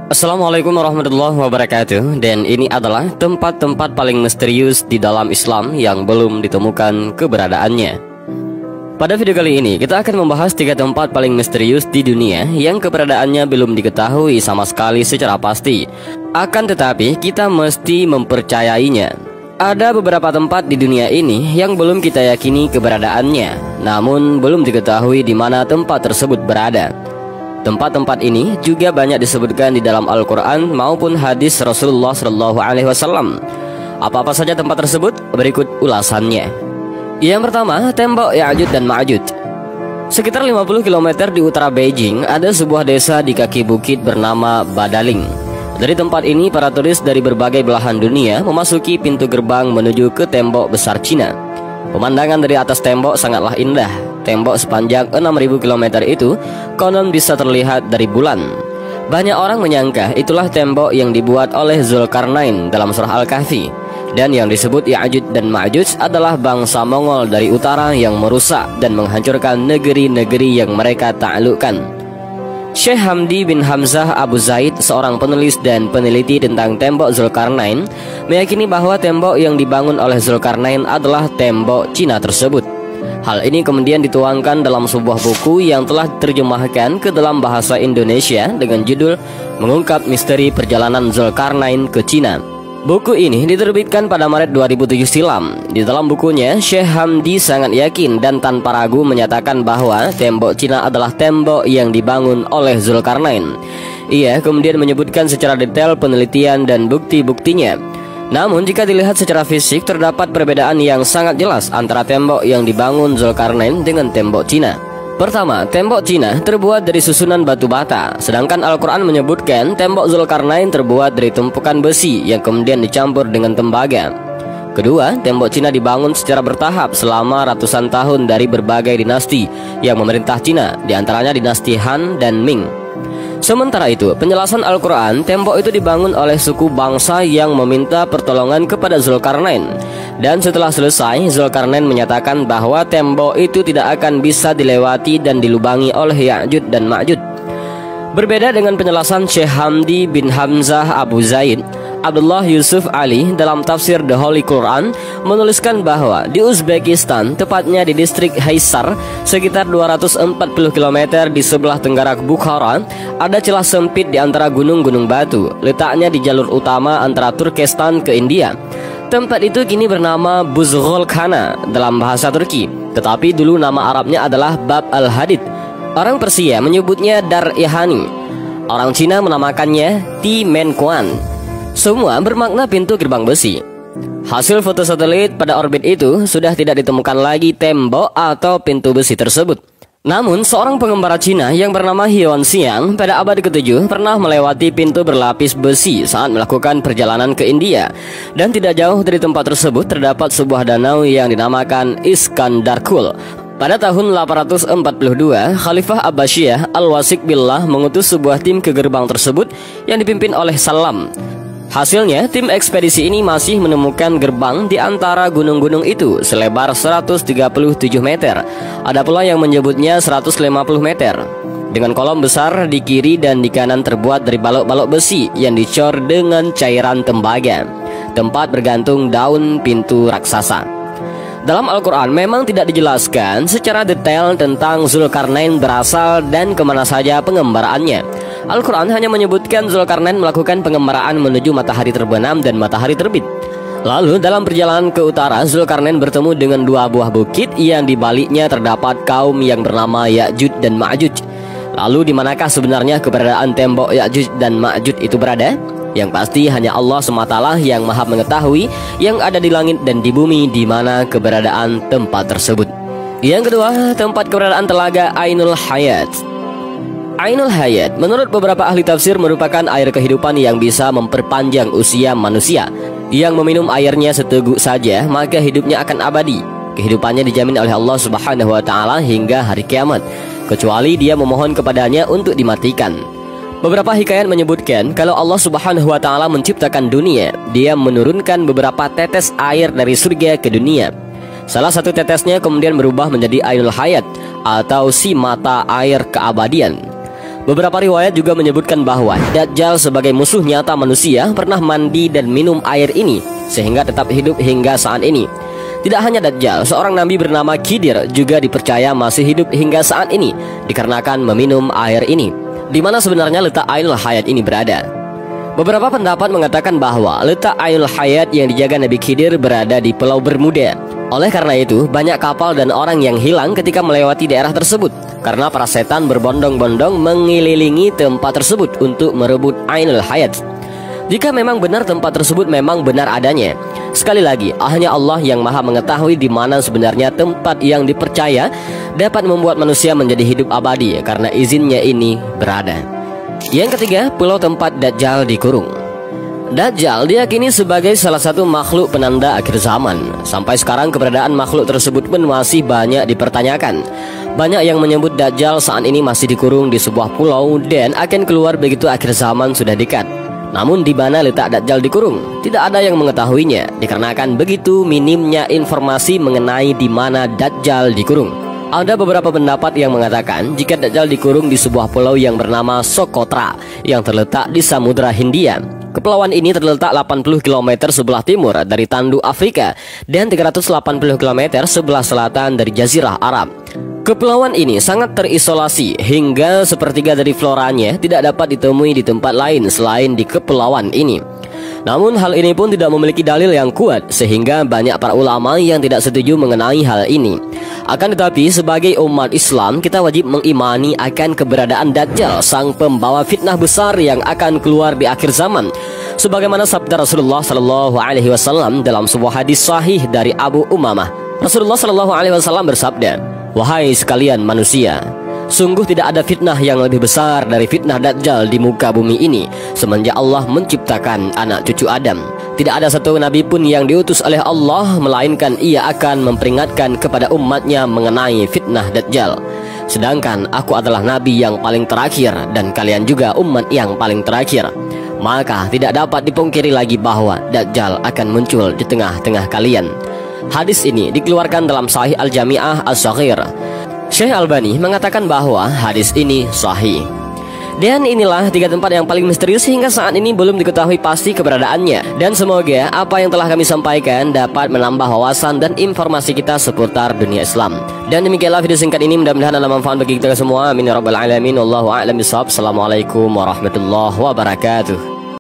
Assalamualaikum warahmatullahi wabarakatuh. Dan ini adalah tempat-tempat paling misterius di dalam Islam yang belum ditemukan keberadaannya. Pada video kali ini kita akan membahas 3 tempat paling misterius di dunia yang keberadaannya belum diketahui sama sekali secara pasti. Akan tetapi kita mesti mempercayainya. Ada beberapa tempat di dunia ini yang belum kita yakini keberadaannya, namun belum diketahui di mana tempat tersebut berada. Tempat-tempat ini juga banyak disebutkan di dalam Al-Quran maupun hadis Rasulullah SAW. Apa-apa saja tempat tersebut? Berikut ulasannya. Yang pertama, tembok Ya'juj dan Ma'juj. Sekitar 50 km di utara Beijing ada sebuah desa di kaki bukit bernama Badaling. Dari tempat ini para turis dari berbagai belahan dunia memasuki pintu gerbang menuju ke tembok besar Cina. Pemandangan dari atas tembok sangatlah indah. Tembok sepanjang 6.000 km itu konon bisa terlihat dari bulan. Banyak orang menyangka itulah tembok yang dibuat oleh Zulkarnain dalam surah Al-Kahfi. Dan yang disebut Ya'juj dan Ma'juj adalah bangsa Mongol dari utara yang merusak dan menghancurkan negeri-negeri yang mereka taklukkan. Syekh Hamdi bin Hamzah Abu Zaid, seorang penulis dan peneliti tentang tembok Zulkarnain, meyakini bahwa tembok yang dibangun oleh Zulkarnain adalah tembok Cina tersebut. Hal ini kemudian dituangkan dalam sebuah buku yang telah diterjemahkan ke dalam bahasa Indonesia dengan judul Mengungkap Misteri Perjalanan Zulkarnain ke Cina. Buku ini diterbitkan pada Maret 2007 silam. Di dalam bukunya, Syekh Hamdi sangat yakin dan tanpa ragu menyatakan bahwa tembok Cina adalah tembok yang dibangun oleh Zulkarnain. Ia kemudian menyebutkan secara detail penelitian dan bukti-buktinya. Namun jika dilihat secara fisik terdapat perbedaan yang sangat jelas antara tembok yang dibangun Zulkarnain dengan tembok Cina. Pertama, tembok Cina terbuat dari susunan batu bata, sedangkan Al-Quran menyebutkan tembok Zulkarnain terbuat dari tumpukan besi yang kemudian dicampur dengan tembaga. Kedua, tembok Cina dibangun secara bertahap selama ratusan tahun dari berbagai dinasti yang memerintah Cina, diantaranya dinasti Han dan Ming. Sementara itu, penjelasan Al-Quran, tembok itu dibangun oleh suku bangsa yang meminta pertolongan kepada Zulkarnain. Dan setelah selesai, Zulkarnain menyatakan bahwa tembok itu tidak akan bisa dilewati dan dilubangi oleh Ya'juj dan Ma'juj. Berbeda dengan penjelasan Syekh Hamdi bin Hamzah Abu Zaid, Abdullah Yusuf Ali dalam tafsir The Holy Quran menuliskan bahwa di Uzbekistan, tepatnya di distrik Haisar, sekitar 240 km di sebelah tenggara Bukhara, ada celah sempit di antara gunung-gunung batu, letaknya di jalur utama antara Turkestan ke India. Tempat itu kini bernama Buzgolkhana dalam bahasa Turki, tetapi dulu nama Arabnya adalah Bab al-Hadid. Orang Persia menyebutnya Dar-i-Hani. Orang Cina menamakannya Timenkuan. Semua bermakna pintu gerbang besi. Hasil foto satelit pada orbit itu sudah tidak ditemukan lagi tembok atau pintu besi tersebut. Namun seorang pengembara Cina yang bernama Huan Xiang pada abad ke-7 pernah melewati pintu berlapis besi saat melakukan perjalanan ke India. Dan tidak jauh dari tempat tersebut terdapat sebuah danau yang dinamakan Iskandarkul. Pada tahun 842, Khalifah Abbasiyah Al-Wasik Billah mengutus sebuah tim ke gerbang tersebut yang dipimpin oleh Salam. Hasilnya, tim ekspedisi ini masih menemukan gerbang di antara gunung-gunung itu selebar 137 meter. Ada pula yang menyebutnya 150 meter. Dengan kolom besar di kiri dan di kanan terbuat dari balok-balok besi yang dicor dengan cairan tembaga. Tempat bergantung daun pintu raksasa. Dalam Al-Quran memang tidak dijelaskan secara detail tentang Zulkarnain berasal dan kemana saja pengembaraannya. Al-Quran hanya menyebutkan Zulkarnain melakukan pengembaraan menuju matahari terbenam dan matahari terbit. Lalu dalam perjalanan ke utara, Zulkarnain bertemu dengan 2 buah bukit yang di baliknya terdapat kaum yang bernama Ya'juj dan Ma'juj. Lalu di manakah sebenarnya keberadaan tembok Ya'juj dan Ma'juj itu berada? Yang pasti hanya Allah SWT yang maha mengetahui yang ada di langit dan di bumi di mana keberadaan tempat tersebut. Yang kedua, tempat keberadaan telaga Ainul Hayat. Ainul Hayat menurut beberapa ahli tafsir merupakan air kehidupan yang bisa memperpanjang usia manusia. Yang meminum airnya seteguk saja maka hidupnya akan abadi. Kehidupannya dijamin oleh Allah Subhanahu wa taala hingga hari kiamat, kecuali dia memohon kepadanya untuk dimatikan. Beberapa hikayat menyebutkan kalau Allah Subhanahu wa taala menciptakan dunia, Dia menurunkan beberapa tetes air dari surga ke dunia. Salah satu tetesnya kemudian berubah menjadi Ainul Hayat atau si mata air keabadian. Beberapa riwayat juga menyebutkan bahwa Dajjal sebagai musuh nyata manusia pernah mandi dan minum air ini sehingga tetap hidup hingga saat ini. Tidak hanya Dajjal, seorang nabi bernama Khidir juga dipercaya masih hidup hingga saat ini dikarenakan meminum air ini. Di mana sebenarnya letak Ainul Hayat ini berada? Beberapa pendapat mengatakan bahwa letak Ainul Hayat yang dijaga Nabi Khidir berada di Pulau Bermuda. Oleh karena itu, banyak kapal dan orang yang hilang ketika melewati daerah tersebut karena para setan berbondong-bondong mengelilingi tempat tersebut untuk merebut Ainul Hayat. Jika memang benar tempat tersebut memang benar adanya, sekali lagi, hanya Allah yang maha mengetahui di mana sebenarnya tempat yang dipercaya dapat membuat manusia menjadi hidup abadi karena izinnya ini berada. Yang ketiga, pulau tempat Dajjal dikurung. Dajjal diyakini sebagai salah satu makhluk penanda akhir zaman. Sampai sekarang keberadaan makhluk tersebut pun masih banyak dipertanyakan. Banyak yang menyebut Dajjal saat ini masih dikurung di sebuah pulau dan akan keluar begitu akhir zaman sudah dekat. Namun di mana letak Dajjal dikurung? Tidak ada yang mengetahuinya dikarenakan begitu minimnya informasi mengenai di mana Dajjal dikurung. Ada beberapa pendapat yang mengatakan jika Dajjal dikurung di sebuah pulau yang bernama Socotra yang terletak di Samudra Hindia. Kepulauan ini terletak 80 km sebelah timur dari Tandu Afrika dan 380 km sebelah selatan dari Jazirah Arab. Kepulauan ini sangat terisolasi hingga sepertiga dari floranya tidak dapat ditemui di tempat lain selain di kepulauan ini. Namun hal ini pun tidak memiliki dalil yang kuat sehingga banyak para ulama yang tidak setuju mengenai hal ini. Akan tetapi sebagai umat Islam kita wajib mengimani akan keberadaan Dajjal, sang pembawa fitnah besar yang akan keluar di akhir zaman. Sebagaimana sabda Rasulullah SAW dalam sebuah hadis sahih dari Abu Umamah. Rasulullah SAW bersabda, "Wahai sekalian manusia, sungguh tidak ada fitnah yang lebih besar dari fitnah Dajjal di muka bumi ini semenjak Allah menciptakan anak cucu Adam. Tidak ada satu nabi pun yang diutus oleh Allah melainkan ia akan memperingatkan kepada umatnya mengenai fitnah Dajjal. Sedangkan aku adalah nabi yang paling terakhir dan kalian juga umat yang paling terakhir. Maka tidak dapat dipungkiri lagi bahwa Dajjal akan muncul di tengah-tengah kalian." Hadis ini dikeluarkan dalam Sahih Al-Jami'ah As-Saghir. Syekh Albani mengatakan bahwa hadis ini sahih. Dan inilah 3 tempat yang paling misterius hingga saat ini belum diketahui pasti keberadaannya. Dan semoga apa yang telah kami sampaikan dapat menambah wawasan dan informasi kita seputar dunia Islam. Dan demikianlah video singkat ini, mudah-mudahan ada manfaat bagi kita semua. Amin ya rabbal alamin. Wallahu a'lam bishawab. Assalamualaikum warahmatullahi wabarakatuh.